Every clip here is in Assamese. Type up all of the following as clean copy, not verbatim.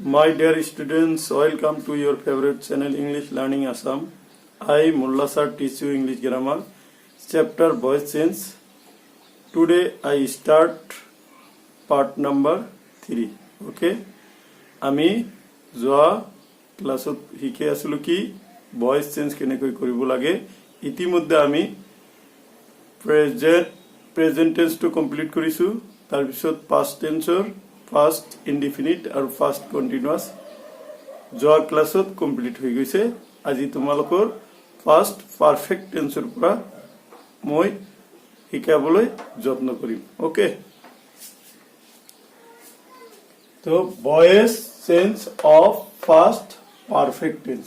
My dear students, welcome to your favorite channel English Learning Assam. I Mullah sir teach you English grammar, chapter voice change. Today I start part number 3. Okay? আমি যোৱা ক্লাছত শিকি আছিলো কি ভয়েস চেঞ্জ কেনেকৈ কৰিব লাগে। ইতিমধ্যে আমি প্ৰেজেন্ট টেন্সটো কমপ্লিট কৰিছো, তাৰ পিছত পাষ্ট টেন্সৰ ফাৰ্ষ্ট ইনডিফিনিট আৰু ফাৰ্ষ্ট কন্টিনিউয়াস যোৱা ক্লাছত কমপ্লিট হৈ গৈছে। আজি তোমালোকৰ ফাৰ্ষ্ট পাৰফেক্ট টেন্সৰ পৰা মই শিকাবলৈ যত্ন কৰিম। ওকে, তো voice change of first perfect tense.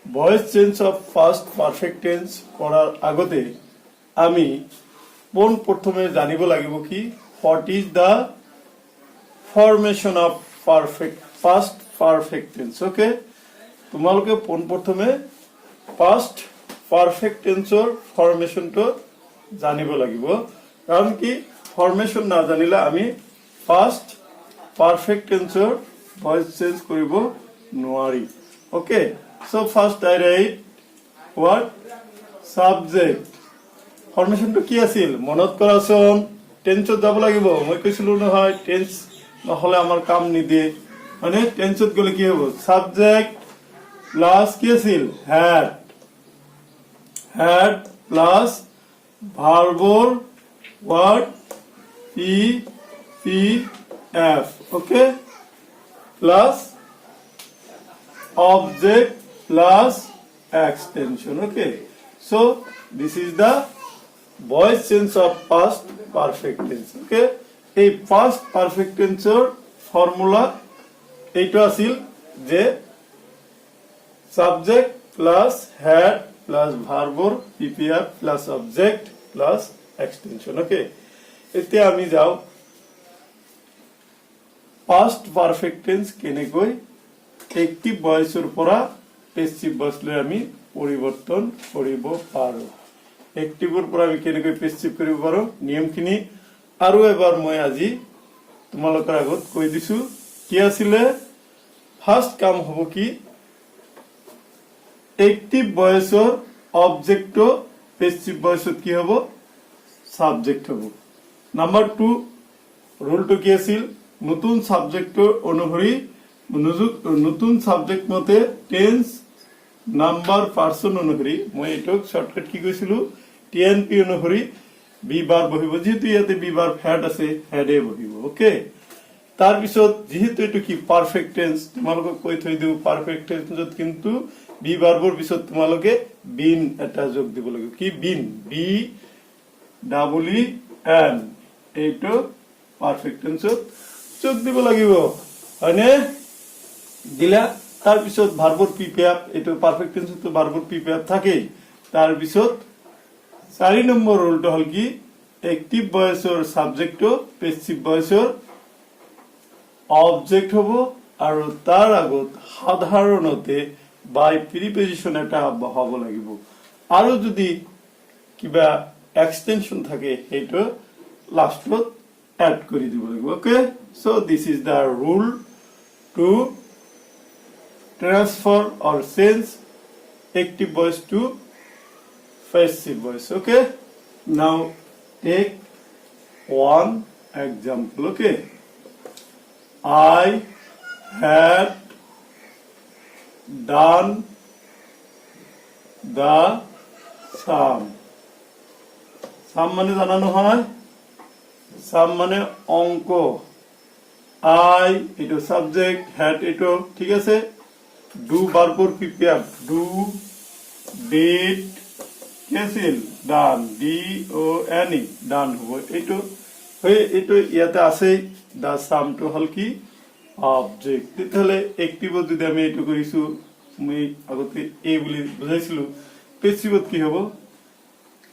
Voice change of first perfect tense কৰাৰ আগতে আমি প্ৰথমে জানিব লাগিব কি what is the formation of first perfect tense. Okay, তোমালোকে প্ৰথমে ফাৰ্স্ট পাৰফেক্ট টেন্সৰ ফৰ্মেশনটো জানিব লাগিব, কাৰণ কি ফৰ্মেশন নাজানিলে আমি ফাৰ্স্ট পাৰফেক্ট টেন্সৰ ভয়েস চেঞ্জ কৰিব নোৱাৰি। Okay, so first I write what subject. ফৰ্মেশনটো কি আছিল মনত কৰাচোন, টেন্সত যাব লাগিব। মই কৈছিলো নহয় টেন্স নহলে আমাৰ কাম নিদিয়ে, মানে টেন্সত গলে কি হ'ব সাবজেক্ট প্লাস কি আছিল হ্যাড প্লাস ভার্বর word PF, okay, plus object plus extension. Okay, so this is the voice change of past perfect tense. Okay, এই past perfect tense এর ফর্মুলা এইটা আছিল যে subject plus had plus verb PPF plus object plus extension. Okay, এতে আমি যাও past perfect tense কেনেকৈ একটিভ ভয়েসৰ পৰা পেসিভ ভয়েসলৈ আমি পৰিৱৰ্তন কৰিব পাৰো। একটিভৰ পৰা আমি কেনেকৈ পেসিভ কৰিব পাৰো নিয়মখিনি আৰু এবাৰ মই আজি তোমালোকৰ আগত কৈ দিছো। কি আছিল ফাৰ্স্ট কাম হ'ব কি একটিভ ভয়েসৰ অবজেক্ট পেসিভ ভয়েসত কি হ'ব সাবজেক্ট হ'ব। নাম্বাৰ 2 ৰুলটো কি আছিল নতুন সাবজেক্ট অনুসৰি নতুন সাবজেক্ট মতে টেন্স নাম্বাৰ পাৰ্সন অনুসৰি মই এটক শৰ্টকাট কি কৈছিলো TNP অনুসৰি বি বাৰ বহিব, যেহেতু ইয়াতে বি বাৰ হ্যাড আছে হ্যাডে বহিব। ওকে, তাৰ পিছত যেহেতু এটো কি পাৰফেক্ট টেন্স তোমালোকক কৈ থৈ দিও পাৰফেক্ট টেন্সত কিন্তু বি ভাৰ্বৰ পিছত তোমালোকে বিন এটা যোগ দিব লাগিব। কি বিন BEEN এইটো পারফেক্ট টেন্সত যোগ দিব লাগিব, হয়নে দিলা। তাৰ পিছত ভাৰ্বৰ PPF এইটো পাৰফেক্ট টেন্সত ভাৰ্বৰ PPF থাকে। তাৰ পিছত 4 নম্বৰ ৰুলটো হল কি একটিভ ভয়েসৰ সাবজেক্ট পেসিভ ভয়েসৰ অবজেক্ট হ'ব আৰু তাৰ আগত সাধাৰণতে বাই প্ৰিপজিশন এটা বহাব লাগিব, আৰু যদি কিবা এক্সটেনশন থাকে সেইটো লাষ্টত এড কৰি দিব লাগিব। Okay, so this is the rule to transfer or change active voice to passive voice. Okay, now take one example. Okay, I had done the sum. Sum মানে জানানো হয়, sum মানে অঙ্ক, I এটা সাবজেক্ট, had এটা ঠিক আছে। ডু ভার্বর PPF ডু ডিড কি আছিল ডান DONE ডান হ'ব এইটো হয়। এইটো ইয়াতে আছে দা সামটো হল কি অবজেক্ট। তেতিয়াহলে একটিভত যদি আমি এইটো কৰিছো মই আগতে এ বুলি বুজাইছিলো, পেসিভত কি হ'ব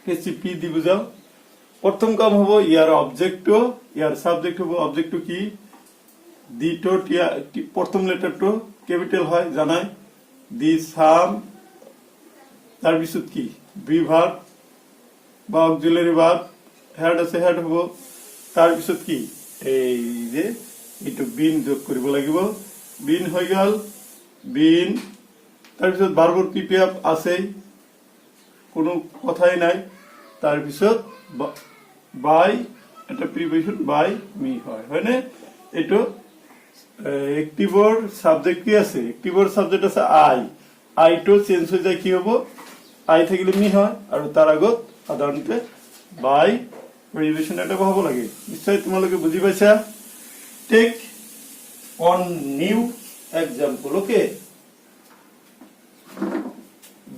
পেসিভ পি দি বুজাও। প্ৰথম কাম হ'ব ইয়াৰ অবজেক্ট ইয়াৰ সাবজেক্ট হ'ব। অবজেক্ট কি দিটো প্রথম লেটারটো ক্যাপিটাল হয় জানাই দি সাম, তার পিছত কি বি ভার্ব বা অক্সিলারি ভার্ব হ্যাড আছে হ্যাড হ'ব। তাৰ পিছত কি এই যে এইটো বিন যোগ কৰিব লাগিব। বিন হৈ গ'ল বিন তাৰপিছত ভাৰ্বৰ পিপিএফ আছে কোনো কথাই নাই তাৰপিছত বাই এটা প্ৰিপজিশন বাই মি হয় হয়নে এটো এক্টিভৰ সাবজেক্ট কি আছে এক্টিভৰ সাবজেক্ট আছে আই টো চেঞ্জ হৈ যায় কি হ'ব আই থাকিলে মি হয় আৰু তাৰ আগত সাধাৰণতে বাই প্ৰিপজিশন এটা হ'ব লাগে নিশ্চয় তোমালোকে বুজি পাইছা take on new example okay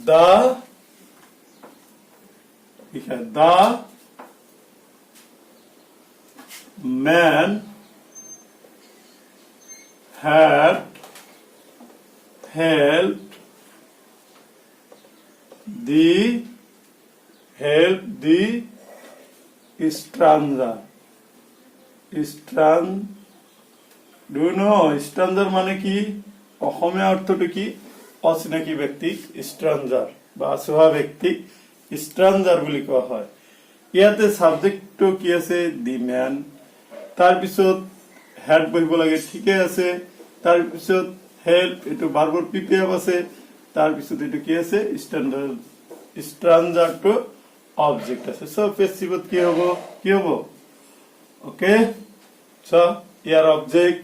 the man had helped the stranger do you know stranger মানে কি অসমীয়া অৰ্থটো কি অচিনাকি ব্যক্তিক stranger বা অচোহা ব্যক্তিক stranger বুলি কোৱা হয় ইয়াতে সাবজেক্টটো কি আছে দি ম্যান তাৰ পিছত হেড বহিব লাগে ঠিকে আছে তাৰ পিছত হেল্প এটো ভাৰ্বৰ পিপিএফ আছে তাৰ পিছত এটো কি আছে stranger to object আছে সো পেসিভত কি হ'ব okay so year object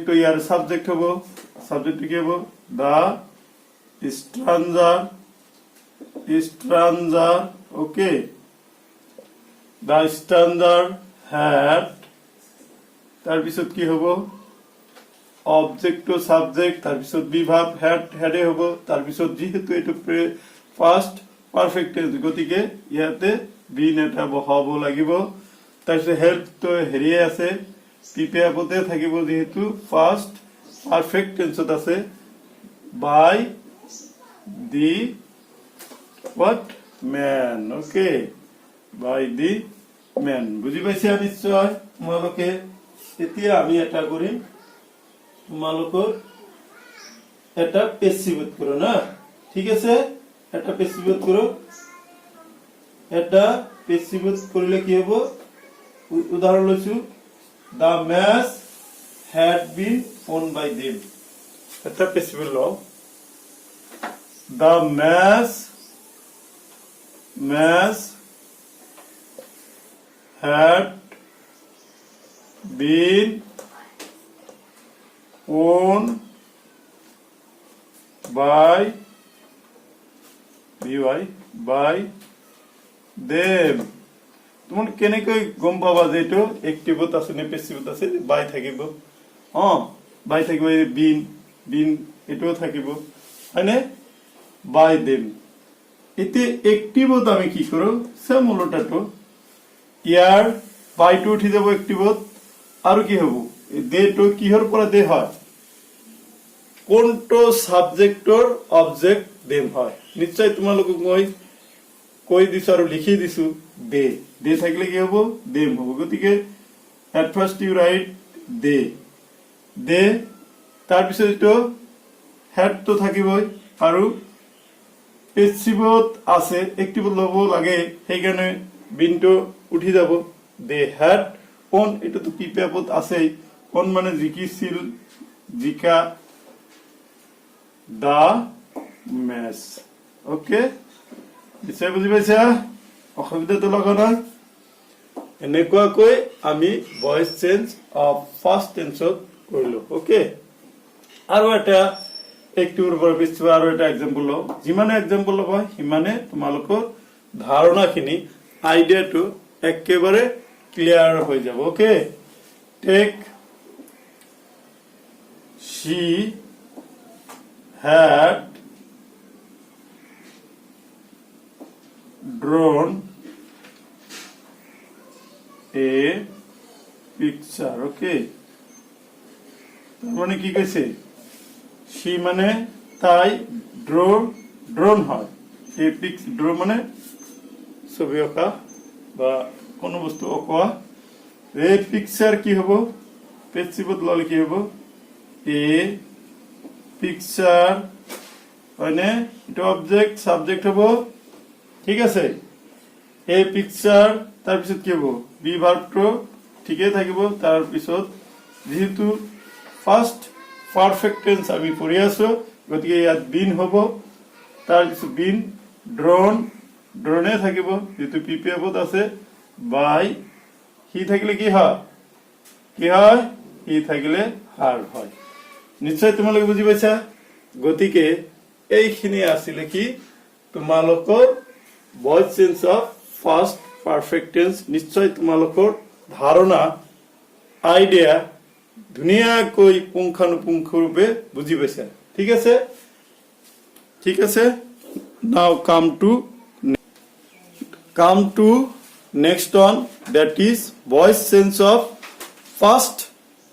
to year subject হ'ব সাবজেক্ট কি হ'ব the stranger okay the stranger had তাৰ পিছত কি হ'ব object to subject তাৰ পিছত বিভাব had এ হ'ব তাৰ পিছত যেহেতু এটো ফাৰ্স্ট পাৰফেক্ট টেন্স গতিকে ইয়াতে বিন এটা বহাব লাগিব তাৰ পিছত হেল্প তো হেৰিয়ে আছে পিপিএফতে থাকিব যেহেতু ফার্স্ট পারফেক্ট টেন্সত আছে by the what man okay by the man বুজি পাইছা নিশ্চয় তোমালোকে এতিয়া আমি এটা কৰিম তোমালোকৰ এটা পেসিভত কৰো না ঠিক আছে এটা পেসিভত কৰো এটা পেসিভত কৰিলে কি হ'ব উদাহৰণ লৈছো the mass had been owned by them এটা পেসিভ লও the mass had been owned by them তুমি কেনেকৈ গম পাবা যে এটো এক্টিভত আছে নে পেসিভত আছে বাই থাকিব বাই থাকিব বিন এটো থাকিব হয়নে বাই দেম এতে এক্টিভত আমি কি করো সেম উল্টাটো ইয়ার বাই টু উঠি যাব এক্টিভত আৰু কি হ'ব দে তো কিহৰ পৰা দে হয় কোনটো সাবজেক্টৰ অবজেক্ট দেম হয় নিশ্চয় তোমালোকক মই কৈ দিছো আৰু লিখি দিছো দে থাকিলে কি হ'ব দেম হ'ব গতিকে at first U right they তাৰ পিছত এটো হেড তো থাকিবই আৰু পেসিভত আছে এক্টিভত লব লাগে সেইকাৰণে বিনটো উঠি যাব দে হেড অন এটা তো পিপিএফত আছে অন মানে জিকিছিল জিকা দা মেস ওকে নিশ্চয় বুজি পাইছা অসুবিধাটো লগা নাই এনেকুৱাকৈ আমি ভয়েস চেঞ্জ অফ ফাৰ্স্ট টেন্সত কৰিলো ওকে আৰু এটা এক্টিভৰ পৰা পিছৰ আৰু এটা এক্সাম্পল লও যিমানে এক্সাম্পল লবা সিমানে তোমালোকৰ ধাৰণাখিনি আইডিয়াটো একেবাৰে ক্লিয়াৰ হৈ যাব okay take she had drawn a picture okay মানে কি কৈছে she মানে তাই ড্রোন হয় এই পিক্স ড্র মানে ছবি অঁকা বা কোনো বস্তু অঁকা এই পিকচার কি হ'ব পেসিভত ললে কি হ'ব এ পিকচার হয়নে এটা অবজেক্ট সাবজেক্ট হ'ব ঠিক আছে এই পিকচার তাৰ পিছত কি হ'ব বি ভাৰ্বটো ঠিকই থাকিব তাৰ পিছত যেহেতু ফাৰ্স্ট পাৰফেক্ট টেন্স আমি পঢ়ি আছো গতিকে ইয়াত বিন হ'ব তাৰপিছত বিন ড্ৰোন ড্ৰোনে থাকিব যেটো পিপিএফত আছে বাই হি থাকিলে কি হয় হি থাকিলে হার হয় নিশ্চয় তোমালোকে বুজি পাইছা গতিকে এইখিনি আছিল কি তোমালোকৰ voice change of first perfect tense নিশ্চয় তোমালোকৰ ধাৰণা আইডিয়া ধুনীয়াকৈ পুংখানুপুংখৰূপে বুজি পাইছা ঠিক আছে now come to next one that is voice sense of first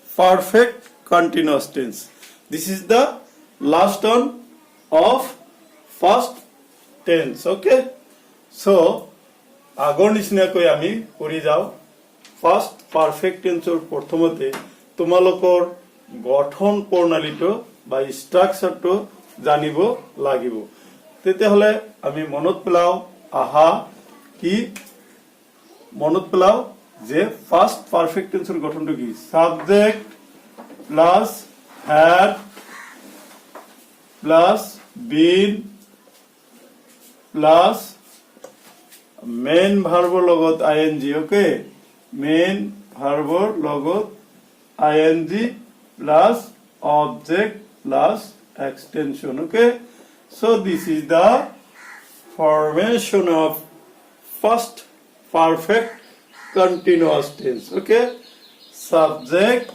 perfect continuous tense this is the last one of first tense okay so আগৰ নিচিনাকৈ আমি কৰি যাও ফাৰ্স্ট পাৰফেক্ট টেন্সৰ প্ৰথমতে তোমালোকৰ গঠন প্ৰণালীটো বা ষ্ট্ৰাকচাৰটো জানিব লাগিব তেতিয়াহলে আমি মনত পেলাও আহা কি মনত পেলাও যে ফার্স্ট পারফেক্ট টেন্সৰ গঠনটো কি subject plus had plus been plus main ভাৰ্বৰ লগত আইএনজি ওকে মেইন ভাৰ্বৰ লগত ING plus object plus extension okay so this is the formation of first perfect continuous tense okay subject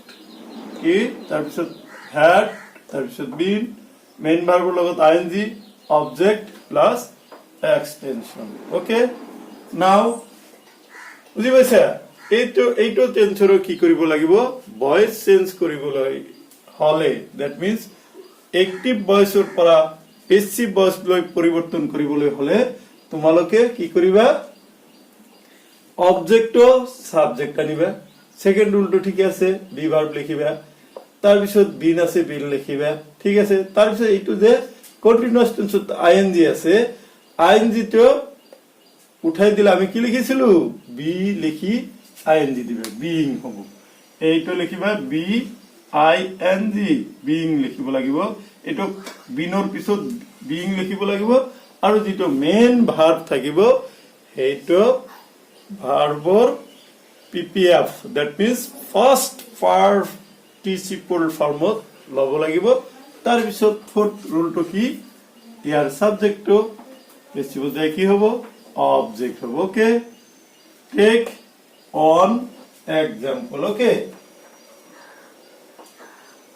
কি তাৰপিছত had তাৰপিছত been main verb লগত ing object plus extension okay now বুজি পাইছা এইটো টেন্সৰ কি কৰিব লাগিব ভয়েস চেঞ্জ কৰিবলৈ হলে that means एक्टिव ভয়েসৰ পৰা পেসিভ ভয়েসলৈ পৰিৱৰ্তন কৰিবলৈ হলে তোমালোকে কি কৰিবা অবজেক্ট সাবজেক্ট আনিবা সেকেন্ড ৰুলটো ঠিক আছে বি ভাৰ্ব লিখিবা তাৰ পিছত বিন আছে বিন লিখিবা ঠিক আছে তাৰ পিছত এইটো যে কন্টিনিউয়াস টেন্সত আইএনজি আছে আইএনজি টো উঠাই দিলে আমি কি লিখিছিলো বি লিখি আইএনজি দিবা বিইং হ'ব এইটো লিখিবা বি ING being লিখিব লাগিব এটো বিনৰ পিছত being লিখিব লাগিব আৰু যেটো মেইন ভাৰ্ব থাকিব হেটো ভাৰ্বৰ PPF that means first participle form লব লাগিব তাৰ পিছত ফোৰ্থ ৰুলটো কি ইয়াৰ সাবজেক্টটো বেছি বুজাই কি হ'ব অবজেক্ট হ'ব okay take on example okay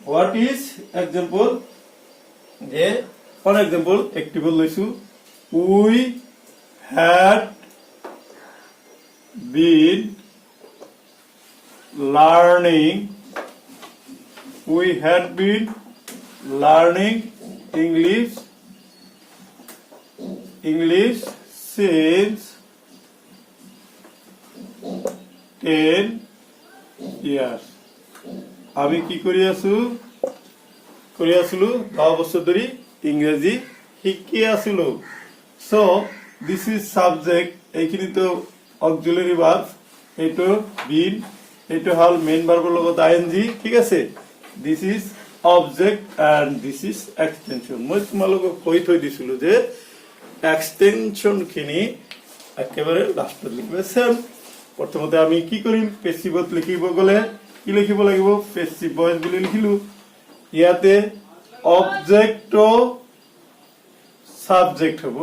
What is example? For example, active লৈছো we had been learning English since 10 years আমি কি কৰি আছিলো 10 বছৰ ধৰি ইংৰাজী শিকি আছিলো সো দিস ইজ সাবজেক্ট এইখিনি তো অক্সিলাৰি ভাৰ্ব এটো বিন এটো হল মেইন ভাৰ্বৰ লগত আইএনজি ঠিক আছে this is object and this is extension মই তোমালোকক কৈ থৈ দিছিলো যে এক্সটেনশন খিনি একেবাৰে লাষ্টত লিখিবা সেম প্ৰথমতে আমি কি কৰিম পেসিভত লিখিব গলে কি লিখিব লাগিব পেসিভ ভয়েস বুলি লিখিলো ইয়াতে অবজেক্ট সাবজেক্ট হ'ব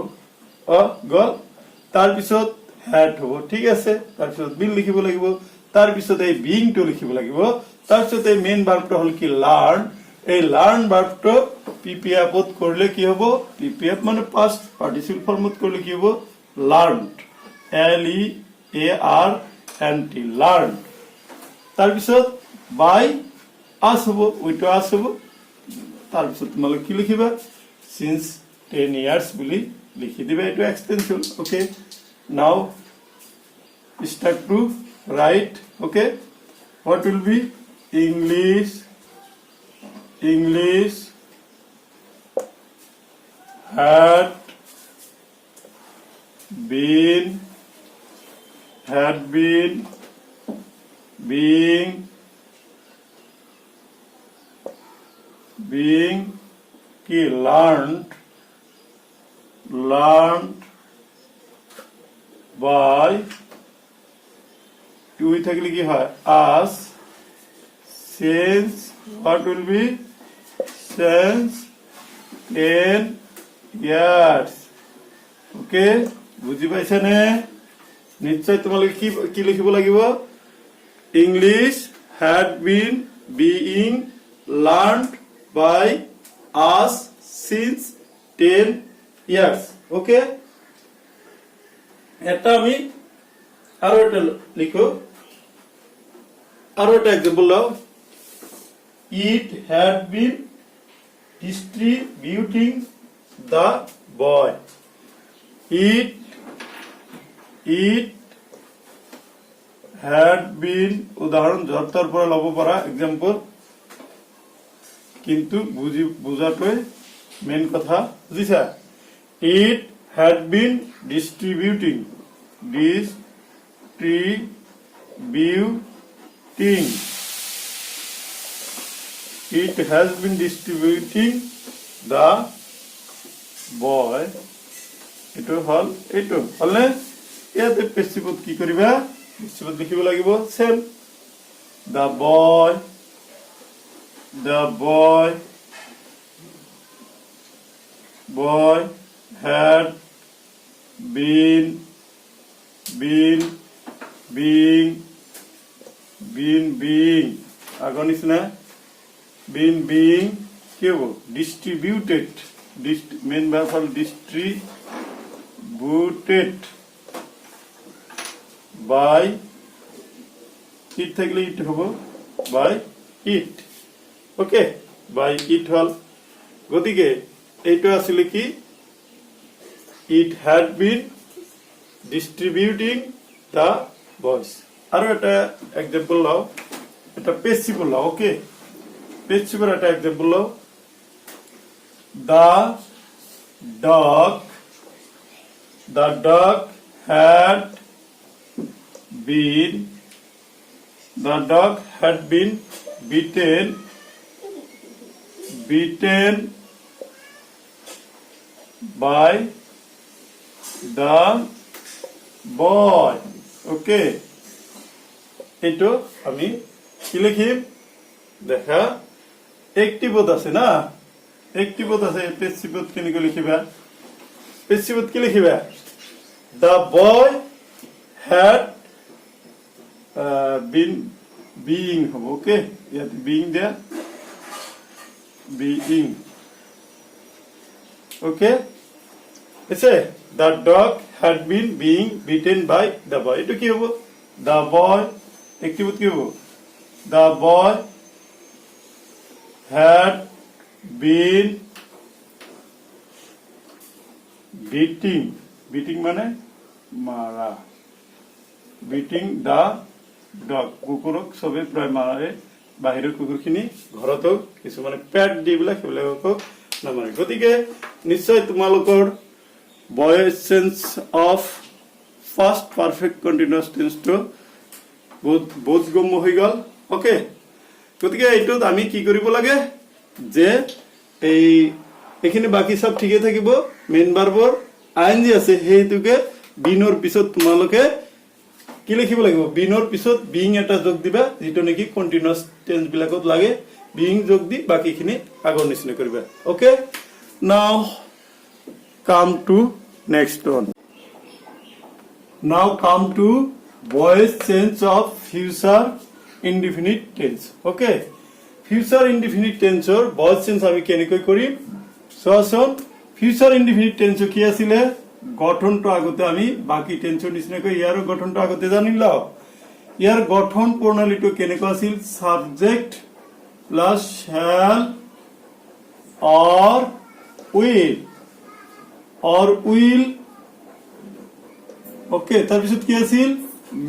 গল তাৰ পিছত হ্যাড হ'ব ঠিক আছে তাৰ পিছত বিন লিখিব লাগিব তাৰ পিছত এই বিইং টো লিখিব লাগিব তাৰ পিছত এই মেইন ভাৰ্বটো হল কি লাৰ্ন এই লাৰ্ন ভাৰ্বটো পিপিএফত কৰিলে কি হ'ব পিপিএফ মানে পাস্ট পাৰ্টিসিপল ফৰ্মত কৰিলে কি হ'ব লাৰ্নড LEARNT লাৰ্ন তাৰ পিছত বাই আস হ'ব উইটো আস হ'ব তাৰ পিছত তোমালোক কি লিখিবা সিন্স 10 years বুলি লিখি দিবা এটো এক্সটেনশন ওকে নাও start to write okay what will be English had been being being কি learned by টুই থাকলে কি হয় us since what will be since 10 years okay বুঝি পাইছে নে নিশ্চয় তোমালোকে কি কি লিখিব লাগিব English had been being learned by us since 10 years okay এটা আমি আরো একটা লিখো আরো একটা एग्जांपल দাও it had been distributing the boy it had been উদাহরণ যতর পরে লব পড়া एग्जांपल কিন্তু বুঝাটোই মেন কথা বুঝিছা it had been distributing it has been distributing the boy এটো হলনে ইয়াতে পেছিবত কি কৰিবা পেছিবত লিখিব লাগিব same the boy had been being আগৰ নিচিনা been কি হ'ব distributed main verb হ'ল distributed by it থাকলে it হ'ব by it okay by it হল গতিকে এইটো আসলে কি it had been distributing the boys আৰু এটা एग्जांपल লাও এটা পেসিবল লাও ওকে পেসিবল একটা एग्जांपल লাও the dog had been beaten by the boy okay এটো আমি কি লিখিম দেখা একটিভত আছে না একটিভত আছে পেসিভত কেনেকৈ লিখিবা পেসিভত কি লিখিবা the boy had been being হবে ওকে ইয়াত being there being okay এসে the dog had been being beaten by the boy এটো কি হবে the boy একটিভত কি হবে the boy had been beating মানে মারা beating the dog কুকুৰক সবে প্ৰায় মাৰে বাহিৰৰ কুকুৰখিনি ঘৰতো কিছুমানে পেট দিবিলাক সেইবিলাকক নামাৰে গতিকে নিশ্চয় তোমালোকৰ voice sense of first perfect continuous tense to বোধগম্য হৈ গল ওকে গতিকে এইটোত আমি কি কৰিব লাগে যে এইখিনি বাকি সব ঠিকই থাকিব মেইন ভাৰ্বৰ আইএনজি আছে হেতুকে বিনৰ পিছত তোমালোকে কি লিখিব লাগিব বিনৰ পিছত বিং এটা যোগ দিবা যেটো নেকি কন্টিনিউয়াস টেন্স বিলাকত লাগে বিং যোগ দি বাকিখিনি আগৰ নিচিনা কৰিবা ওকে নাও come to next one now come to voice sense of future indefinite tense okay future indefinite tense or voice sense আমি কেনেকৈ কৰিম সসন future indefinite tense কি আছিল গঠনটো আগতে আমি বাকি টেন্সৰ নিচিনাকৈ ইয়াৰ গঠনটো আগতে জানিলাও ইয়াৰ গঠন প্ৰণালীটো কেনেকৈ আছিল subject plus shall or will okay তাৰপিছত কি আছিল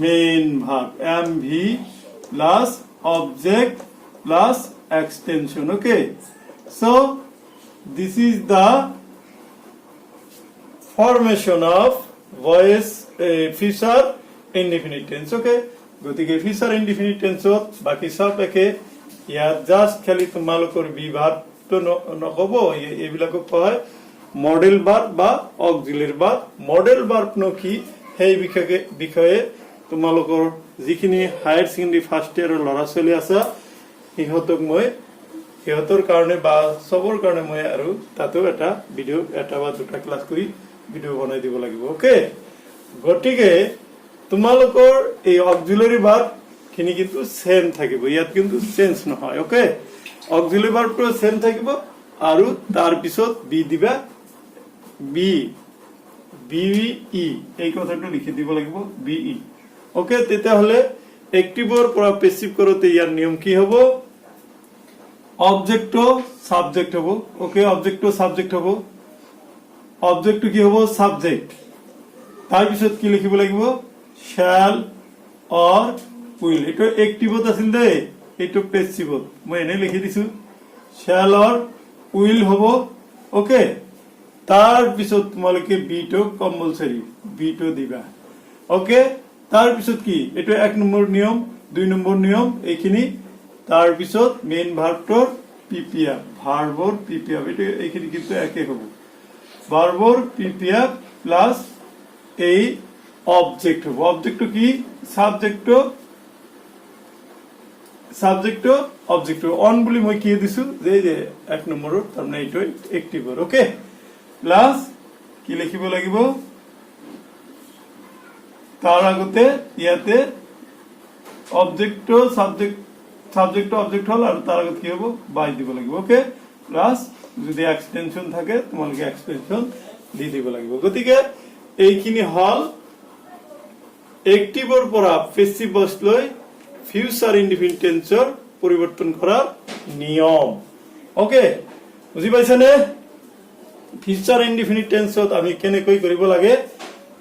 main verb mv plus object plus extension okay so this is the formation of voice future indefinite tense okay গতিকে future indefinite tense বাকি সব একে ইয়াত জাস্ট খালি তোমালোকৰ বি ভাৰ্ব তো নকব এইবিলাকক কয় মডেল ভাৰ্ব বা অক্সিলাৰি ভাৰ্ব মডেল ভাৰ্বনো কি সেই বিষয়ে তোমালোকৰ যিখিনি হায়াৰ সেকেন্ডাৰী ফাৰ্ষ্ট ইয়াৰৰ ল'ৰা ছোৱালী আছে সিহঁতক মই সিহঁতৰ কাৰণে বা সবৰ কাৰণে মই আৰু তাতো এটা ভিডিও এটা বা দুটা ক্লাস কৰি ভিডিও বনাই দিব লাগিব ওকে গটিকে তোমালোকৰ এই অক্সিলারি ভার্ব খিনি কিন্তু সেম থাকিব ইয়াত কিন্তু চেঞ্জ নহয় ওকে অক্সিলারি ভার্বটো সেম থাকিব আৰু তাৰ পিছত বি দিবা বি বিই এই কথাটো লিখি দিব লাগিব বিই ওকে তেতিয়া হলে এক্টিভৰ পৰা পেসিভ কৰোতে ইয়াৰ নিয়ম কি হ'ব অবজেক্ট সাবজেক্ট হ'ব ওকে অবজেক্ট সাবজেক্ট হ'ব অবজেক্ট কি হ'ব সাবজেক্ট তাৰ পিছত কি লিখিব লাগিব shall or will এটা এক্টিভত আছিল দে এটা পেসিভত মই এনে লিখি দিছো shall or will হ'ব ওকে তাৰ পিছত তোমালোকে বি টো কম্পালসৰি বি টো দিবা ওকে তাৰ পিছত কি এটা এক নম্বৰ নিয়ম দুই নম্বৰ নিয়ম এইখিনি তাৰ পিছত মেইন ভাৰ্বটোৰ পিপিএফ ভাৰ্বৰ পিপিএফ এটা এইখিনি কিন্তু একে হ'ব ভাৰ্বৰ পিপিএফ প্লাস এই অবজেক্ট হ'ব অবজেক্ট কি সাবজেক্ট অবজেক্ট অন বুলি মই কি দিছো যে এক নম্বৰৰ তাৰমানে এইটো এক্টিভৰ ওকে প্লাস কি লিখিব লাগিব তাৰ আগতে ইয়াতে অবজেক্ট সাবজেক্ট অবজেক্ট হল আৰু তাৰ আগত কি হ'ব বাই দিব লাগিব ওকে প্লাস যদি এক্সটেনশন থাকে তোমালোকে এক্সটেনশন দি দিব লাগিব গতিকে এইখিনি হল এক্টিভৰ পৰা পেসিভ ভয়েস লৈ ফিউচাৰ ইনডিফিনিট টেন্সৰ পৰিৱৰ্তন কৰাৰ নিয়ম ওকে বুজি পাইছানে ফিউচাৰ ইনডিফিনিট টেন্সত আমি কেনেকৈ কৰিব লাগে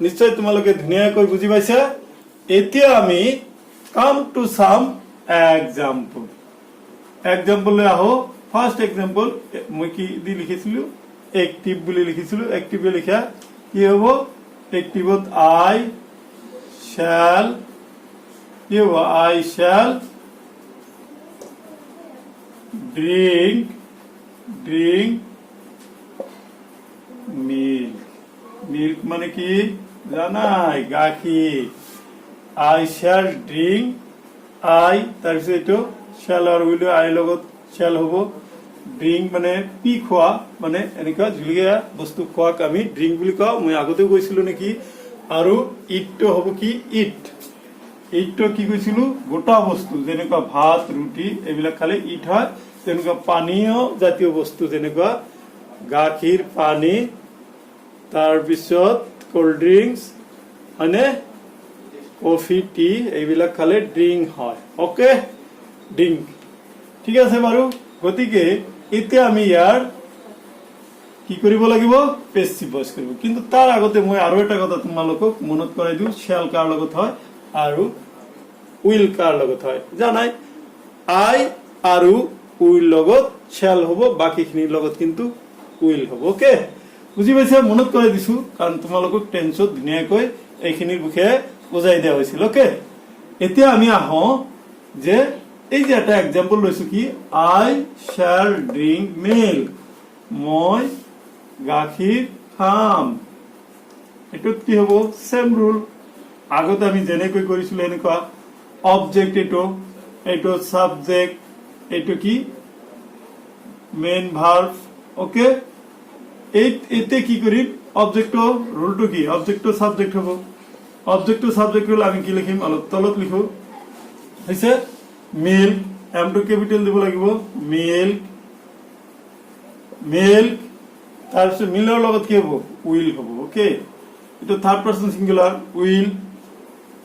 নিশ্চয় তোমালোকে ধুনীয়াকৈ বুজি পাইছা এতিয়া আমি কাম টু সাম এক্সাম্পল লৈ আহো ফাৰ্স্ট এক্সাম্পল মই কি দি লিখিছিলো এক্টিভ বুলি লিখিছিলো এক্টিভ লিখা কি হ'ব এক্টিভত আই shall I shall drink milk মানে কি জানাই গাখীৰ I shall drink I তাৰপিছত এইটো shall আৰু will I লগত shall হ'ব drink মানে পি খোৱা মানে এনেকুৱা জুলীয়া বস্তু খোৱাক আমি drink বুলি কওঁ মই আগতে কৈছিলো নেকি আৰু ইটটো হ'ব কি ইটটো কি কৈছিলো গোটা বস্তু যেনেকুৱা ভাত ৰুটি এইবিলাক খালে ইট হয় তেনেকুৱা পানীয় জাতীয় বস্তু যেনেকুৱা গাখীৰ পানী তাৰ পিছত কোল্ড ড্ৰিংকস মানে কফি টি এইবিলাক খালে ড্ৰিংক হয় ওকে ড্ৰিংক ঠিক আছে বাৰু গতিকে এতিয়া আমি ইয়াৰ কি কৰিব লাগিব পেসিভ ভয়েস কৰিব কিন্তু তাৰ আগতে মই আৰু এটা কথা তোমালোকক মনত কৰাই দিও shall কাৰ লগত হয় আৰু will কাৰ লগত হয় জানাই I আৰু will লগত shall হ'ব বাকিখিনিৰ লগত কিন্তু will হ'ব ওকে বুজি পাইছা মনত কৰাই দিছো কাৰণ তোমালোকক টেন্সত ধুনীয়াকৈ এইখিনিৰ বিষয়ে বুজাই দিয়া হৈছিল ওকে এতিয়া আমি আহো যে এই যে এটা এক্সাম্পল লৈছো কি I shall drink milk মই গাখীৰ খাম এটুত কি হ'ব সেম ৰুল আগতে আমি যেনেকৈ কৰিছিল এনেকুৱা অবজেক্ট এটো সাবজেক্ট এটো কি মেইন ভাৰ্ব ওকে এতে কি কৰিম অবজেক্ট রুলটো কি অবজেক্ট সাবজেক্ট হ'ব অবজেক্ট সাবজেক্ট হল আমি কি লিখিম অলপ তলত লিখো হৈছে মিল্ক এম টু ক্যাপিটাল দিব লাগিব মিল্ক তাৰপিছত মিলৰ লগত কি হ'ব উইল হ'ব ওকে এটো থাৰ্ড পাৰসন সিঙ্গুলাৰ উইল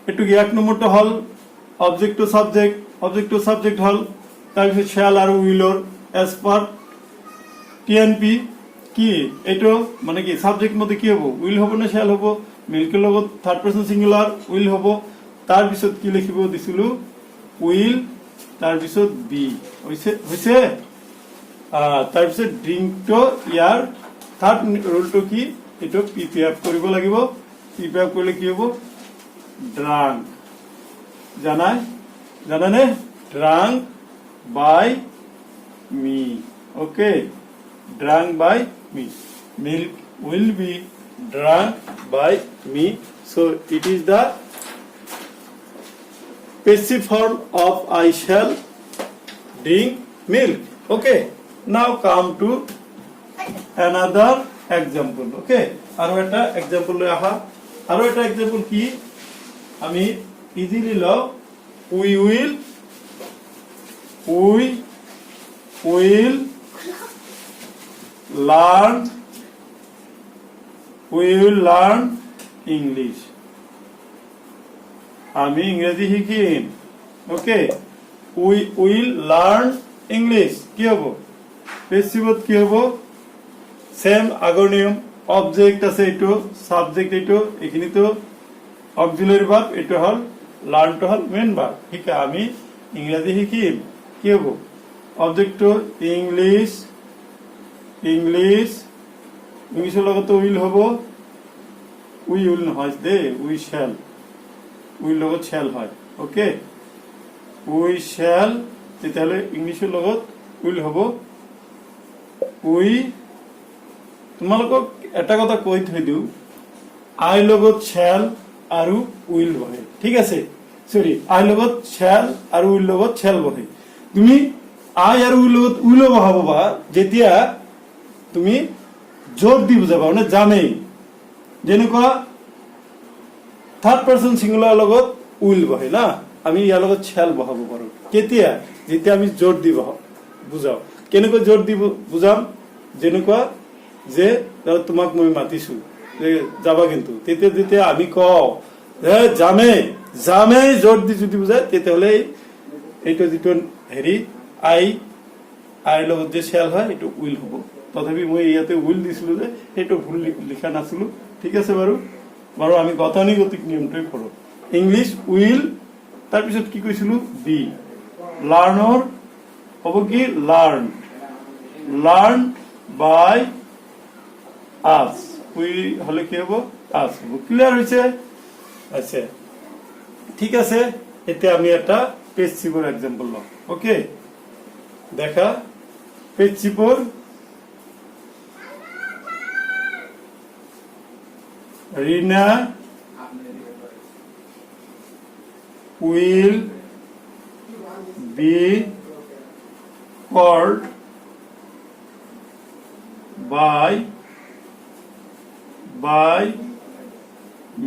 এটো কি এক নম্বৰটো হল অবজেক্ট সাবজেক্ট হল তাৰপিছত শ্যাল আৰু উইলৰ এজ পার টিএনপি কি এটো মানে কি সাবজেক্ট মতে কি হ'ব উইল হ'ব না শ্যাল হ'ব মিল্কৰ লগত থাৰ্ড পাৰসন সিঙ্গুলাৰ উইল হ'ব তাৰপিছত কি লিখিব দিছিলো উইল তাৰপিছত বি হৈছে তাৰপিছত ড্ৰিংকটো ইয়াৰ থাৰ্ড ৰুলটো কি এটো পিপিএফ কৰিব লাগিব পিপিএফ কৰিলে কি হ'ব ড্ৰাংক জানানে drunk by me Okay, drunk by me. Milk will be drunk by me. So it is the passive form of I shall drink milk. Okay, now come to another example. Okay, আরো একটা example লই আহা আরো একটা example কি আমি easily লও we will learn English. আমি ইংরেজি শিকিম. Okay, we will learn English. কি হবো? পেসিভত কি হবো? সেম আগৰ নিয়ম. অবজেক্ট আছে এইটো, সাবজেক্ট এইটো, এখিনি তো অক্সিলারি ভার্ব, এইটো হল লার্ন তো হল মেইন ভার্ব. ঠিক আছে, আমি ইংরেজি শিকিম. কি হবো? অবজেক্ট ইংলিশের লগত উইল হবো. উইল নহয় দে, উই শ্যাল. উইল লগত শ্যাল হয়. ওকে, উই শ্যাল. তেতিয়াহ'লে ইংলিশের লগত উইল হবো. উই তোমালোকক এটা কথা কৈ থৈ দিওঁ, আই লগত শ্যাল আৰু উইল বহে. ঠিক আছে, সৰি, আই লগত শ্যাল আৰু উইল লগত শ্যাল বহে. তুমি আই আৰু উইল লগত উইল বহাব বা যেতিয়া তুমি জোৰ দি বুজাবা, মানে জামেই. যেনেকুৱা থাৰ্ড পাৰ্সন সিঙ্গুলাৰ লগত উইল বহে না, আমি ইয়াৰ লগত শ্যাল বহাব পাৰো. কেতিয়া? যেতিয়া আমি জোৰ দি বুজাও. কেনেকৈ জোৰ দি বুজাম? যেনেকুৱা যে তোমাক মই মাতিছো যে যাবা, কিন্তু তেতিয়া যেতিয়া আমি কওঁ যামেই জোর দি যদি বুজায়, তেতিয়াহ'লে এইটো যিটো হেৰি আইৰ লগত যে শ্যাল হয় এইটো উইল হ'ব. তথাপি মই ইয়াতে উইল দিছিলো যে সেইটো ভুল লিখা নাছিলো. ঠিক আছে বাৰু, আমি গতানুগতিক নিয়মটোৱে পঢ়ো. ইংলিছ উইল, তাৰপিছত কি কৈছিলো? বি. লাৰ্ণৰ হ'ব কি? Learn by us. উই হলে কি হব? আস হব. ক্লিয়াৰ হয়েছে? আচ্ছা, ঠিক আছে. এতে আমি একটা পেসিভৰ এক্সাম্পল লম. ওকে, দেখা পেসিভৰ. রিনা will be called by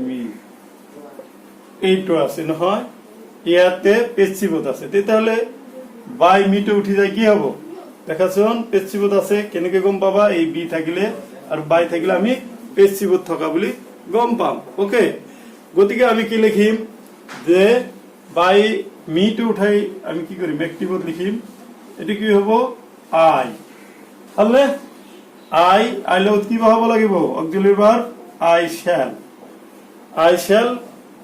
me. এইটো আছে নহয়, ইয়াতে পেসিভত আছে. তেতিয়াহ'লে বাই মিটো উঠি যায়, কি হব? দেখাচোন, পেসিভত আছে. কেনেকে গম পাবা? এই বি থাকিলে আৰু বাই থাকিলে আমি পেসিভত থকা বুলি গম পাম. ওকে, গতিকে আমি কি লিখিম? যে বাই মিটো উঠাই আমি কি কৰিম? এক্টিভত লিখিম. এটো কি হব? আই. হলে আই লগত কি বহাব লাগিব? অক্সিলারি ভার্ব আই শ্যাল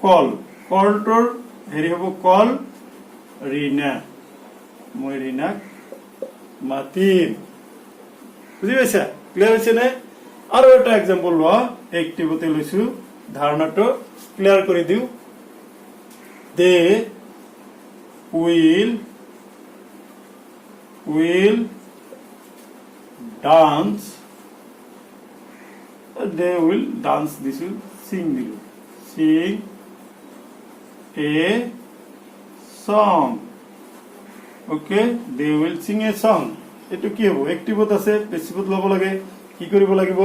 কল. কলটোৰ হেৰি হব কল ৰিনা. মই ৰিনাক মাতিম. বুঝি পাইছা? ক্লিয়াৰ হৈছে নে? আৰু এটা এক্সাম্পল লোৱা. এক্টিভতে লৈছো, ধাৰণাটো ক্লিয়াৰ কৰি দিওঁ. দে will dance. They will dance. This will sing a song. Okay, they will sing a song. এটো কি হ'ব? এক্টিভত আছে, পেসিভত লব লাগে. কি কৰিব লাগিব?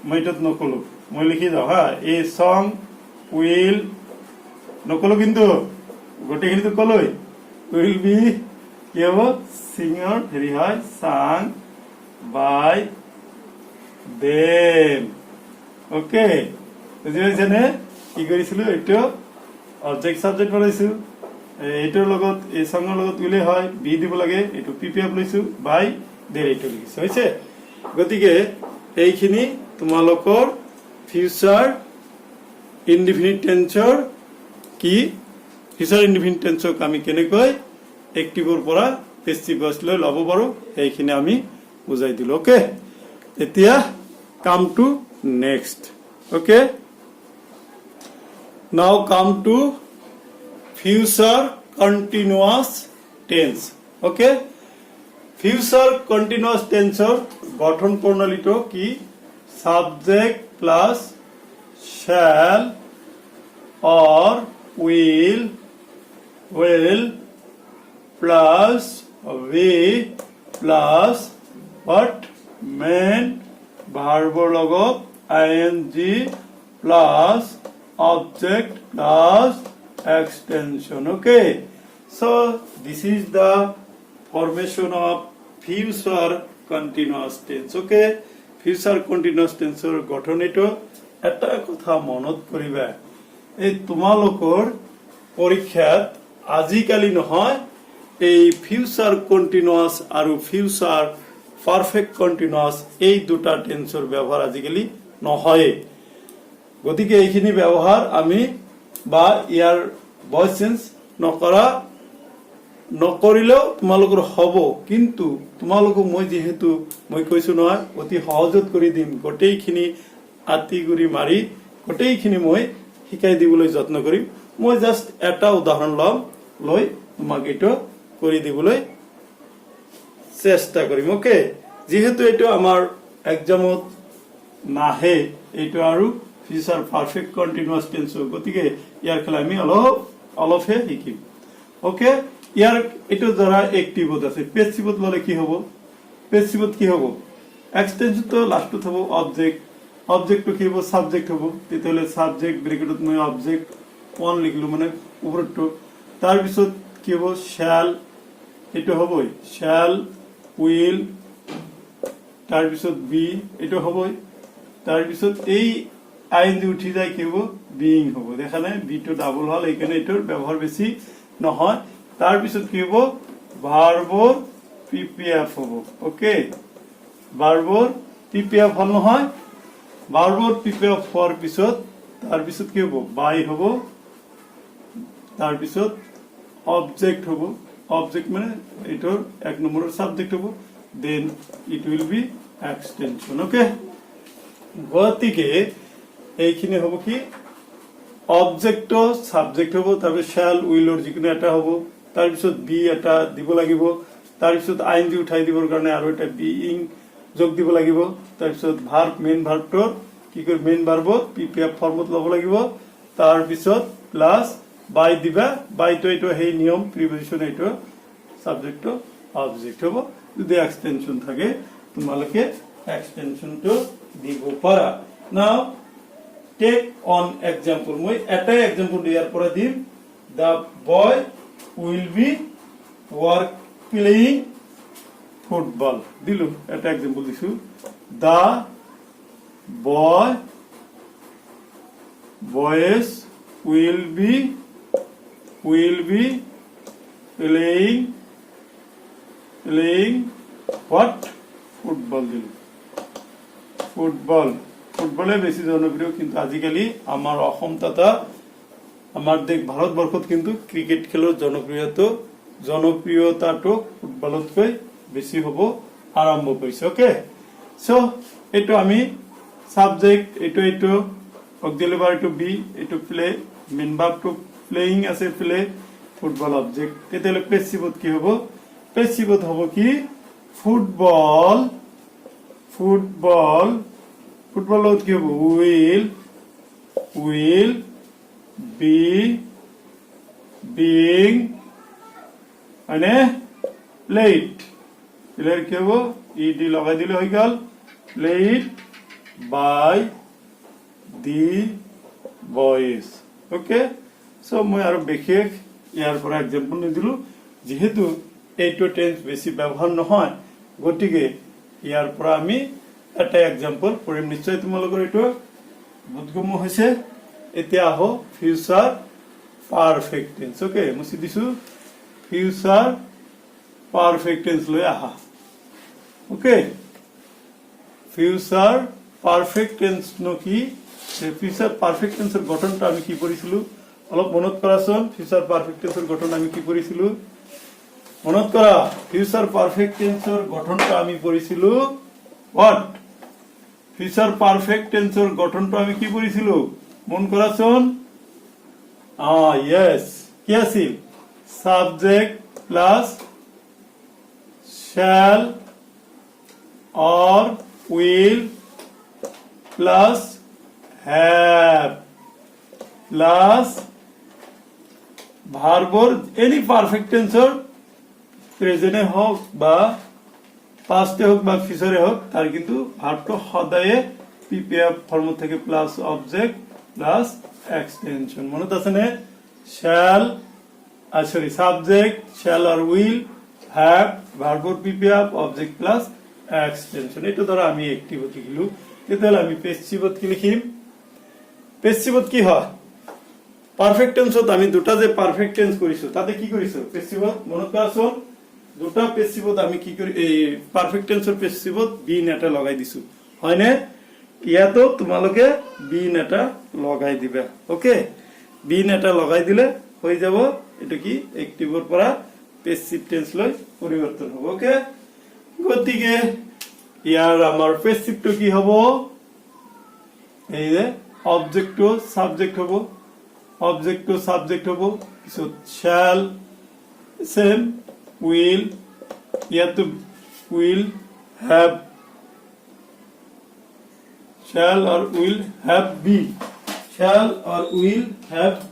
মইটোত নকলো, মই লিখি যাওঁ হা. এ সং উইল নকলো, কিন্তু গোটেইখিনিতো কলৈ. উইল বি কি হব? সিঙ্গৰ হেৰি হয় সাং বাই দেম. ওকে, বুজি পাইছে নে? কি কৰিছিলো? এইটো অবজেক্ট সাবজেক্ট বনাইছো. এইটোৰ লগত এই সঙৰ লগত উইলে হয়, বি দিব লাগে. এইটো পিপিএফ লৈছো, বাই দেৰ এইটো লিখিছো. হৈছে? গতিকে এইখিনি তোমালোকৰ ফিউচাৰ ইনডিফিনিট টেন্সৰ কি, ফিউচাৰ ইনডিফিনিট টেন্সক আমি কেনেকৈ এক্টিভৰ পৰা পেসিভ ভইচলৈ ল'ব পাৰো, সেইখিনি আমি বুজাই দিলো. ওকে, এতিয়া কাম টু নেক্সট. ওকে, নাও come to future continuous tense. Okay, future continuous tensor গঠন প্রণালীটো কি subject plus shall or will plus we plus what main verb লগত ing plus object plus extension. Okay, so this is the formation of future continuous tense. Okay, future continuous tense গঠন এটো এটা কথা মনত কৰিবা এই তোমালোকৰ পৰীক্ষাত আজিকালি নহয় এই ফিউচাৰ কন্টিনিউয়াস আৰু ফিউচাৰ পাৰফেক্ট কন্টিনিউয়াস এই দুটা টেন্সৰ ব্যৱহাৰ আজিকালি নহয় গতিকে এইখিনি ব্যৱহাৰ আমি বা ইয়াৰ ভয়েস চেঞ্জ নকৰিলেও তোমালোকৰ হ'ব কিন্তু তোমালোকক মই যেহেতু মই কৈছো নহয় অতি সহজত কৰি দিম গোটেইখিনি আতিগুৰি মাৰি গোটেইখিনি মই শিকাই দিবলৈ যত্ন কৰিম মই জাস্ট এটা উদাহৰণ লৈ তোমাক এটো কৰি দিবলৈ চেষ্টা কৰিম ওকে যেহেতু এটো আমাৰ এক্সামত নাহে এটো আৰু ফিউচাৰ পাৰফেক্ট কন্টিনিউয়াস টেন্স গতিকে ইয়াৰ খেলা আমি অলপহে শিকিম ওকে ইয়াৰ এটো ধৰা এক্টিভত আছে পেসিভত ললে কি হ'ব পেসিভত কি হ'ব এক্সটেনশন তো লাস্টত হ'ব অবজেক্ট কি হ'ব সাবজেক্ট হ'ব তেতিয়ালে সাবজেক্ট ব্র্যাকেটত মই অবজেক্ট ওয়ান লিখলো মানে উপৰটো তাৰ পিছত কি হ'ব শ্যাল এটো হ'বই শ্যাল উইল তাৰ পিছত বি এটো হ'বই তাৰ পিছত এই আইএনজি উঠি যায় কি হ'ব বিইং হ'ব দেখা নাই বি টো ডাবল হল এইখানে এটোৰ ব্যৱহাৰ বেছি নহয় তাৰ পিছত কি হ'ব ভাৰ্বৰ পিপিএফ হ'ব ওকে ভাৰ্বৰ পিপিএফ হল নহয় ভাৰ্বৰ পিপিএফ হোৱাৰ পিছত তাৰ পিছত কি হ'ব বাই হ'ব তাৰ পিছত অবজেক্ট হ'ব অবজেক্ট মানে এটোৰ এক নম্বৰৰ সাবজেক্ট হ'ব then it will be extension okay গতিকে এইখিনি হ'ব কি অবজেক্ট সাবজেক্ট হ'ব তাৰপিছত শ্যাল উইলৰ যিকোনো এটা হ'ব তাৰপিছত বি এটা দিব লাগিব তাৰপিছত আইএনজি উঠাই দিবৰ কাৰণে আৰু এটা বিইং যোগ দিব লাগিব তাৰপিছত ভাৰ্ব মেইন ভাৰ্বটো কি কৰি মেইন ভাৰ্বত পিপিএফ ফৰ্মত ল'ব লাগিব তাৰপিছত প্লাস বাই দিবা বাইটো এটো হেই নিয়ম প্ৰিপজিশন এটো সাবজেক্ট অবজেক্ট হ'ব যদি এক্সটেনশন থাকে তোমালোকে এক্সটেনশনটো দিব পাৰা নাও টেক অন এক্সাম্পল মই এটা এক্সাম্পল দিয়াৰ পৰা দিম the boy will be work playing football দিলু এটা এক্সাম্পল দিছু the boys will be playing what football দিলু ফুটবলে বেশি জনপ্রিয় কিন্তু আজিকালি আমার অসম তথা আমার দেশ ভারতবর্ষত কিন্তু ক্রিকেট খেলৰ জনপ্ৰিয়তাটো ফুটবলতকৈ বেছি হ'ব আৰম্ভ কৰিছে ওকে সো এটো আমি সাবজেক্ট এটো অক্সিলারি ভার্ব টু বি এটো play main verb two playing আছে প্লে ফুটবল অবজেক্ট তেতিয়ালে পেসিভত কি হ'ব পেসিভত হ'ব কি ফুটবলত কি হ'ব উইল বি বিং মানে প্লেট প্লেয়ার কি হ'ব ইডি লগাই দিলে হৈ গল played by the boys okay so মই আৰু বিশেষ ইয়াৰ পৰা এক্সাম্পল নিদিলো যেহেতু এইটো টেন্স বেছি ব্যৱহাৰ নহয় গতিকে ইয়াৰ পৰা আমি এটা এক্সাম্পল পঢ়িম নিশ্চয় তোমালোকৰ এইটো বুদ্ধগম্য হৈছে এতিয়া আহো ফিউচাৰ পাৰফেক্ট টেন্স ওকে মুছি দিছো ফিউচাৰ পাৰফেক্ট টেন্স লৈ আহা ওকে ফিউচাৰ পাৰফেক্ট টেন্স নো কি ফিউচাৰ পাৰফেক্ট টেন্সৰ গঠনটা আমি কি কৰিছিলো অলপ মনত কৰাচোন ফিউচাৰ পাৰফেক্ট টেন্সৰ গঠন আমি কি কৰিছিলো মনত কৰা ফিউচাৰ পাৰফেক্ট টেন্সৰ গঠনটা আমি কৰিছিলো what ফিউচাৰ পাৰফেক্ট টেন্সৰ গঠনটা আমি কি কৰিছিলো মন কৰাচোন yes কি আছিল subject plus shall or will plus have plus ভার্বর এনি পারফেক্ট টেন্সর প্রেজেন্টে হোক বা পাস্টে হোক বা ফিউচারে হোক তার কিন্তু ভার্বটা সদায়ে পিপিএফ ফর্ম থেকে প্লাস অবজেক্ট প্লাস এক্সটেনশন মনে আছে না shall sorry subject shall or will have ভার্বর পিপিএফ অবজেক্ট প্লাস এক্সটেনশন এটা ধরো আমি অ্যাক্টিভত লিখলু তাহলে আমি পেসিভত কি লিখিম পেসিভত কি হয় পারফেক্ট টেন্সত আমি দুটা যে পারফেক্ট টেন্স করিছো তাতে কি করিছো পেসিভত মনে করছো দুটা পেসিভত আমি কি করি এই পারফেক্ট টেন্সৰ পেসিভত বিন এটা লগাই দিছো হয়নে ইয়াতো তোমালোকে বিন এটা লগাই দিবা ওকে বিন এটা লগাই দিলে হৈ যাব এটা কি অ্যাক্টিভৰ পৰা পেসিভ টেন্স লৈ পৰিৱৰ্তন হ'ব ওকে গতিকে ইয়াৰ আমাৰ পেসিভটো কি হ'ব এই যে অবজেক্ট টু সাবজেক্ট হ'ব object to subject hobo so shall same will here to will have shall or will have be shall or will have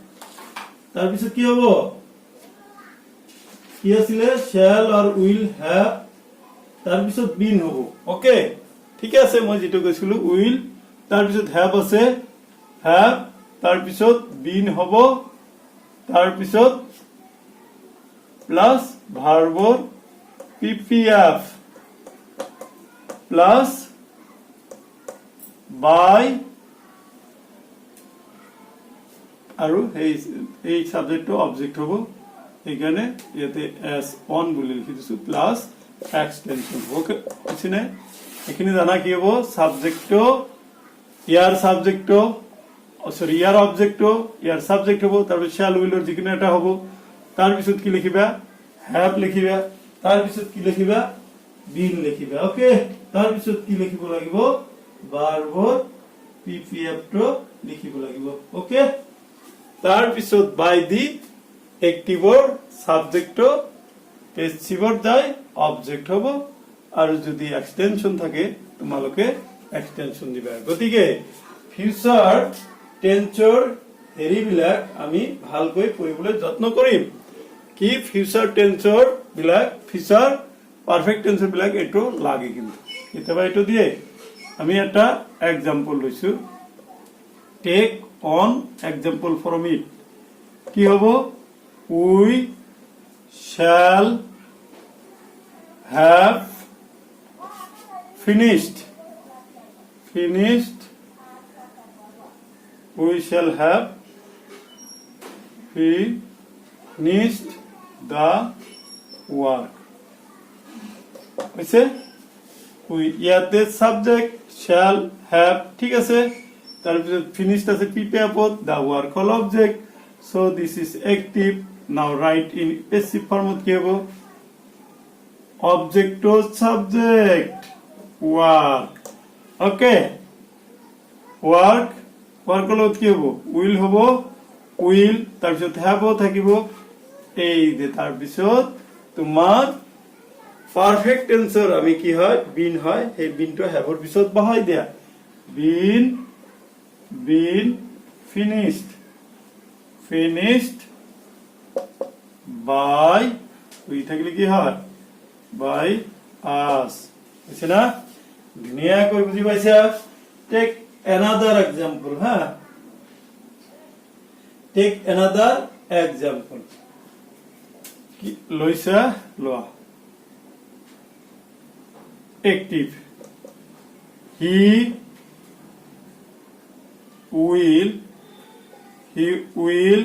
tar pisot ki hobo ki asile shall or will have tar pisot been hobo okay thik ase moi jeto koisilu will tar pisot have ase have तार पिছত बीन हबो तार पिছত प्लस भार्बर पीपीएफ प्लस बाय আৰু এই সাবজেক্ট অবজেক্ট হবো এখানে ইয়াতে এস অন বলি লিখি দিছো প্লাস এক্সটেনশন ওকে বুঝিনে এখানে জানা কি হবো সাবজেক্ট ইয়ার সাবজেক্ট সরি ইয়ার অবজেক্ট ইয়ার সাবজেক্ট হবো তারপর শ্যাল উইলর যিকোনো এটা হবো তার পিছত কি লিখিবা হ্যাভ লিখিবা তার পিছত কি লিখিবা বিন লিখিবা ওকে তার পিছত কি লিখিব লাগিব ভার্বর পিপিএফ টো লিখিব লাগিব ওকে তার পিছত বাই দি অ্যাক্টিভৰ সাবজেক্ট পেসিভৰ যাই অবজেক্ট হবো আৰু যদি এক্সটেনশন থাকে তোমালোকে এক্সটেনশন দিবা গতিকে ফিউচাৰ টেন্সৰ হেৰিবিলাক আমি ভালকৈ পঢ়িবলৈ যত্ন কৰিম কি ফিউচাৰ টেন্সৰ বিলাক ফিউচাৰ পাৰফেক্ট টেন্সৰ বিলাক এটো লাগে কিন্তু কিতাবা এটো দিয়ে আমি এটা एग्जांपल লৈছো take on example from it কি হ'ব we shall have finished we shall have finished the work বুঝছে we ইয়াতে subject shall have ঠিক আছে তারপর finished আছে PPF the work hall object so this is active now write in passive form কি হবে object to subject work okay work work হলো কি হবো will হবো will তার পিছত have থাকিব এই যে তার পিছত তোমার পারফেক্ট টেন্সৰ আমি কি হয় বিন হয় এই বিনটো হ্যাভৰ পিছত বহাই দিয়া been finished by we থাকলে কি হয় by us বুঝছ না দুনিয়া করে বুঝি পাইছা tech another example take another example কি লইছা লোৱা active he will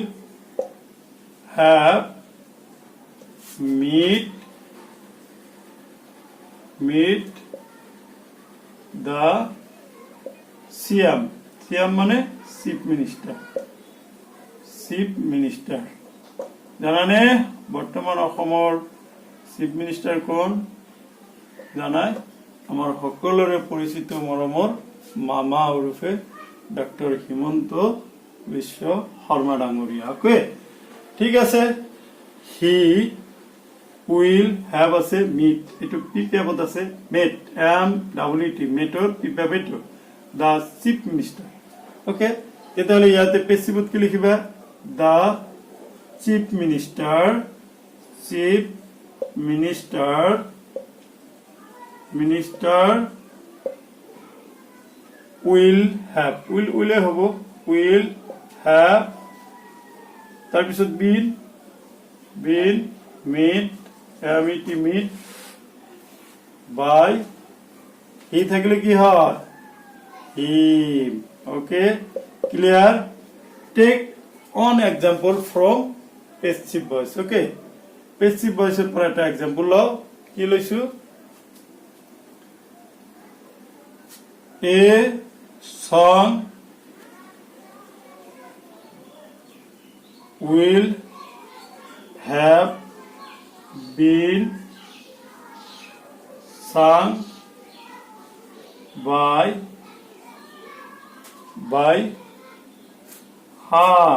have meet the CM মানে চিফ মিনিষ্টাৰ জানানে বৰ্তমান অসমৰ চিফ মিনিষ্টাৰ কোন জানাই আমাৰ সকলোৰে পৰিচিত মৰমৰ মামা ওৰফে ডক্টৰ হিমন্ত বিশ্ব শৰ্মা ডাঙৰীয়া ওকে ঠিক আছে হি উইল হ্যাভ আছে মিট, এইটো পিপিএফত আছে মেট, MET মেটৰ পিপিএফটো দা চিফ মিনিষ্টাৰ। ওকে, তেতিয়াহ'লে ইয়াতে পেচিভত কি লিখিবা? The chief minister, chief minister, minister will have, উইলে হ'ব উইল হ্যাভ, তাৰপিছত been meet, MET meet by, he থাকিলে কি হয়? Him. Okay, clear? Take on example from passive voice. Okay, passive ভয়েসের পর একটা এক্সাম্পল লও। কি লইছো? A song will have been sung by her,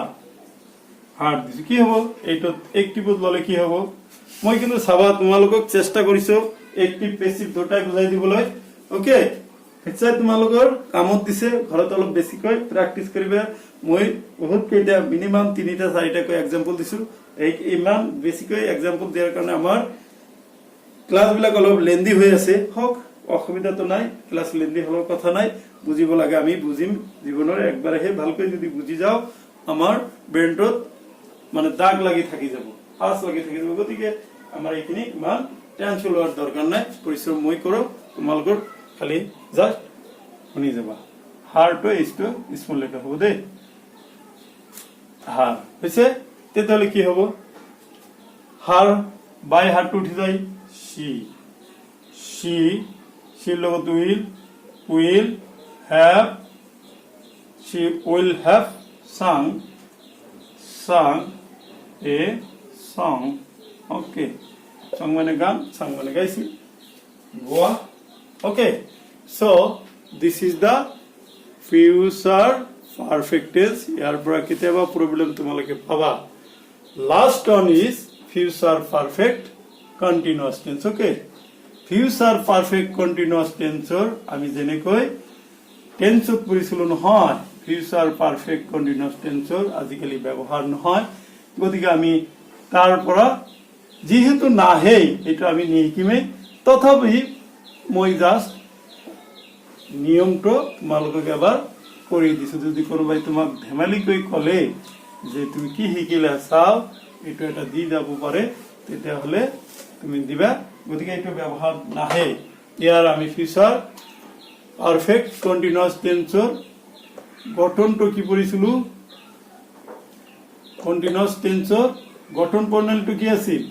দিছো কি হব? এইটো এক্টিভত ললে কি হব? মই কিন্তু চাবা তোমালোকক চেষ্টা কৰিছো এক্টিভ পেসিভ দুটাই বুজাই দিবলৈ। ওকে, নিশ্চয় তোমালোকৰ কামত দিছে, ঘৰত অলপ বেছিকৈ প্ৰেক্টিচ কৰিবা। মই বহুত কেইটা মিনিমাম 3টা 4টাকৈ এক্সাম্পল দিছো। এই ইমান বেছিকৈ এক্সাম্পল দিয়াৰ কাৰণে আমাৰ ক্লাছ বিলাক অলপ লেন্দি হৈ আছে। হক, অসুবিধাটো নাই, ক্লাছ লেন্দি হলৰ কথা নাই, বুজিব লাগে, আমি বুজিম। জীৱনৰ একবাৰহে ভালকৈ যদি বুজি যাও আমাৰ ব্ৰেইনটোত মানে দাগ লাগি থাকি যাব, আঁচ লাগি থাকি যাব। গতিকে আমাৰ এইখিনি ইমান টেনচন লোৱাৰ দৰকাৰ নাই, পৰিশ্ৰম মই কৰো, তোমালোকৰ খালি জাস্ট শুনি যাবা। হাৰটো এইটো স্মল লেটাৰ হ'ব দেই, হার হৈছে। তেতিয়াহ'লে কি হ'ব? হার বাই হারটো উঠি যায় সি, সিৰ লগত will have, C will have sung a সং। ওকে, সং মানে গান, সাং মানে গাইছিল, গোৱা। Okay, so this is the future perfect tense. ইয়াৰ পৰা কেতিয়াবা প্ৰবলেম তোমালোকে পাবা। Last one is future perfect continuous tense. Okay, future perfect continuous tenseৰ আমি যেনেকৈ টেন্সত পঢ়িছিলো নহয়, ফিউচাৰ পাৰফেক্ট কন্টিনিউয়াস টেন্সৰ আজিকালি ব্যৱহাৰ নহয়। গতিকে আমি তাৰ পৰা যেহেতু নাহে এইটো আমি নিশিকিমেই, তথাপি মই জাস্ট নিয়মটো তোমালোকক এবাৰ কৰি দিছো। যদি কোনোবাই তোমাক ধেমালিকৈ ক'লে যে তুমি কি শিকিলা চাও, এইটো এটা দি যাব পাৰে, তেতিয়াহ'লে তুমি দিবা। গতিকে এইটো ব্যৱহাৰ নাহে। ইয়াৰ আমি ফিউচাৰ পাৰফেক্ট কন্টিনিউয়াস টেন্সৰ গঠনটো কি পঢ়িছিলো? কন্টিনিউয়াস টেন্সৰ গঠন প্ৰণালীটো কি আছিল?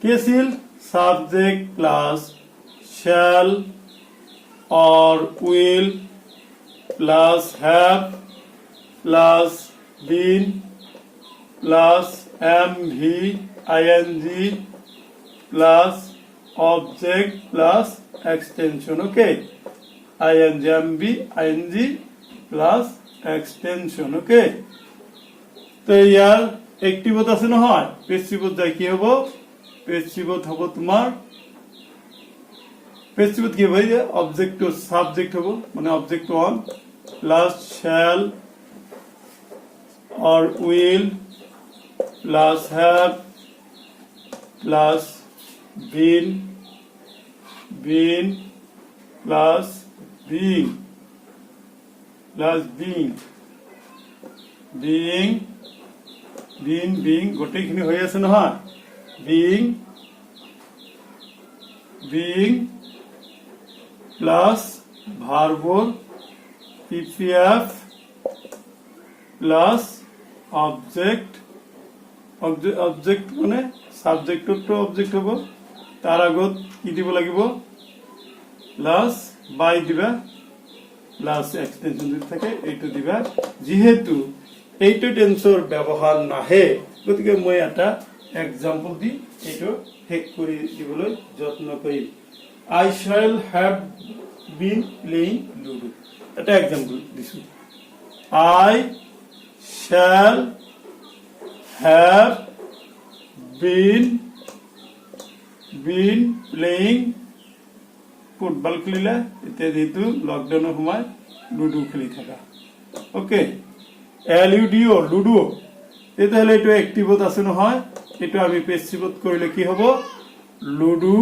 কি আছিল? Subject plus shall or will plus have plus been plus MV ing plus object plus extension. Okay, ing MV ing plus extension. Okay, তো ইয়াৰ এক্টিভত আছে নহয়, পেসিভত যাই কি হ'ব? পেসিভত হ'ব তোমাৰ, পেসিভত কি হ'ব? অবজেক্ট টু সাবজেক্ট হ'ব, মানে object one plus shall or will plus have plus been plus being গোটেইখিনি হৈ আছে নহয়। being plus ভার্বর PPF plus object মানে সাবজেক্টৰ to object হ'ব, তাৰ আগত কি দিব লাগিব? প্লাস বাই দিবা, প্লাস এক্সটেনশন যদি থাকে এইটো দিবা। যেহেতু এইটো টেন্সৰ ব্যৱহাৰ নাহে, গতিকে মই এটা এক্সাম্পল দি এইটো শেষ কৰি দিবলৈ যত্ন কৰিম। I shall have been playing Ludo. এটা এক্সাম্পল দিছো। I shall have been playing football খেলিলে এতিয়া যেহেতু লকডাউনৰ সময় লুডু খেলি থাকা ওকে LUDO লুডো তেতিয়াহ'লে এইটো এক্টিভত আছে নহয় এইটো আমি পেছিভত কৰিলে কি হ'ব লুডু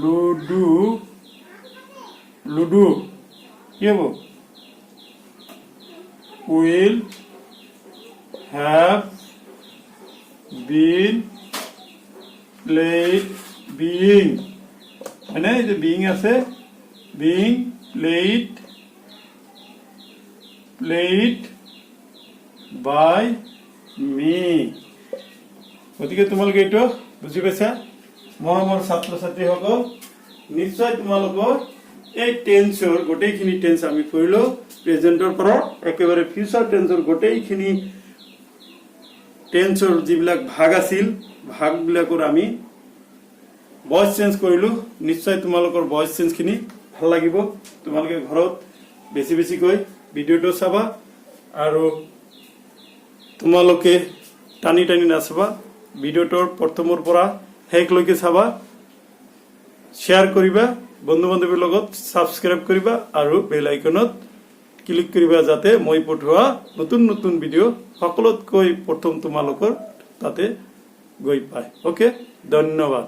লুডু লুডু কি হ'ব will have been played being মানে এই যে being আছে being played by me গতিকে তোমালোকে এইটো বুজি পাইছা মৰমৰ ছাত্ৰ ছাত্ৰীসকল নিশ্চয় তোমালোকৰ এই টেন্সৰ গোটেইখিনি টেন্স আমি পঢ়িলো প্ৰেজেন্টৰ পৰা একেবাৰে ফিউচাৰ টেন্সৰ গোটেইখিনি টেন্সৰ যিবিলাক ভাগ আছিল ভাগবিলাকৰ আমি ভয়েস চেঞ্জ কৰিলো নিশ্চয় তোমালোকৰ ভয়েস চেঞ্জ খিনি ভাল লাগিব তোমালোকে ঘৰত বেছি বেছিকৈ ভিডিওটো চাবা আৰু তোমালোকে টানি টানি নাচাবা ভিডিওটোৰ প্ৰথমৰ পৰা শেষলৈকে চাবা শেয়াৰ কৰিবা বন্ধু বান্ধৱীৰ লগত সাবস্ক্ৰাইব কৰিবা আৰু বেল আইকনত ক্লিক কৰিবা যাতে মই পঠোৱা নতুন নতুন ভিডিও সকলোতকৈ প্ৰথম তোমালোকৰ তাতে গৈ পায় ওকে ধন্যবাদ